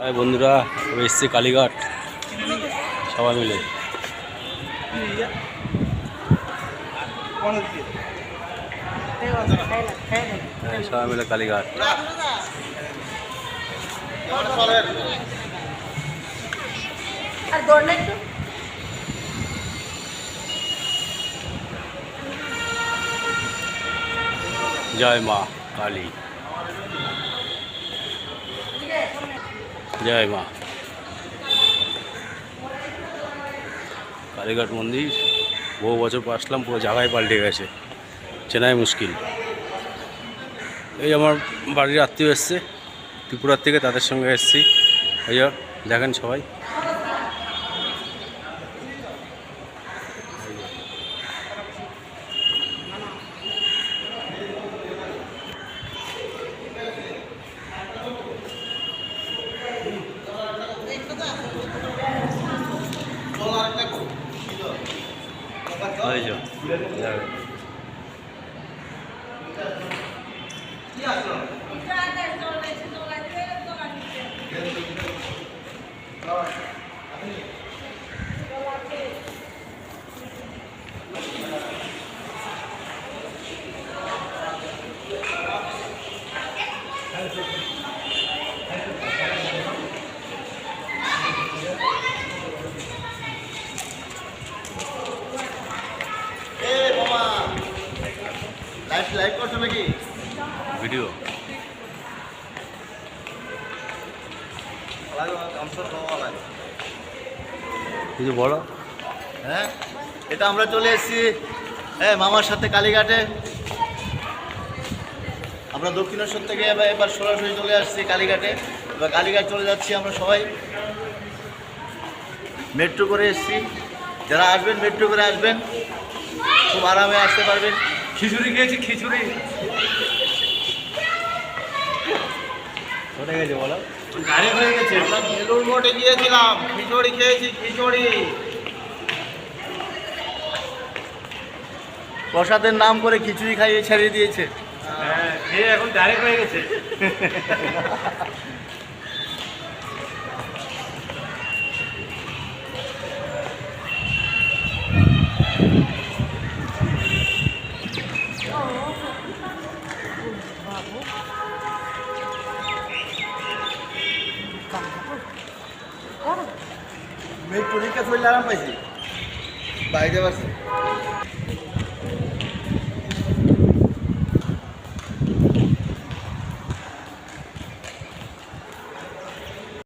High বন্ধুরা, এসছি কালীঘাট সবাই মিলে। সবাই মিলে কালীঘাট। জয় মা কালী, জয় মা কালীঘাট মন্দির। বহু বছর পর আসলাম, পুরো জায়গায় পাল্টে গেছে, চেনাই মুশকিল। এই আমার বাড়ির আত্মীয় এসছে ত্রিপুরার থেকে, তাদের সঙ্গে এসছি। ভাইয়া দেখেন সবাই। লাইভ করছো নাকি ভিডিও? কিছু বলো। হ্যাঁ, এটা আমরা চলে এসেছি মামার সাথে কালীঘাটে। আমরা দক্ষিণেশ্বর থেকে এবার সরাসরি চলে আসছি কালীঘাটে। এবার কালীঘাট চলে যাচ্ছি আমরা সবাই, মেট্রো করে এসেছি। যারা আসবেন মেট্রো করে আসবেন, খুব আরামে আসতে পারবেন। খিচুড়ি খেয়েছি, খিচুড়ি কোথায় গেছে বলো? গাড়ি হয়ে গেছে। আমরা বেলুর মঠে গিয়েছিলাম, খিচুড়ি খেয়েছি, খিচুড়ি। প্রসাদের নাম করে খিচুড়ি খাইয়ে ছেড়ে দিয়েছে। হ্যাঁ, খেয়ে এখন ডাইরেক্ট হয়ে গেছে। মেয়ে পরীক্ষা চলে আরাম পাইছি, বাইরে পারছি।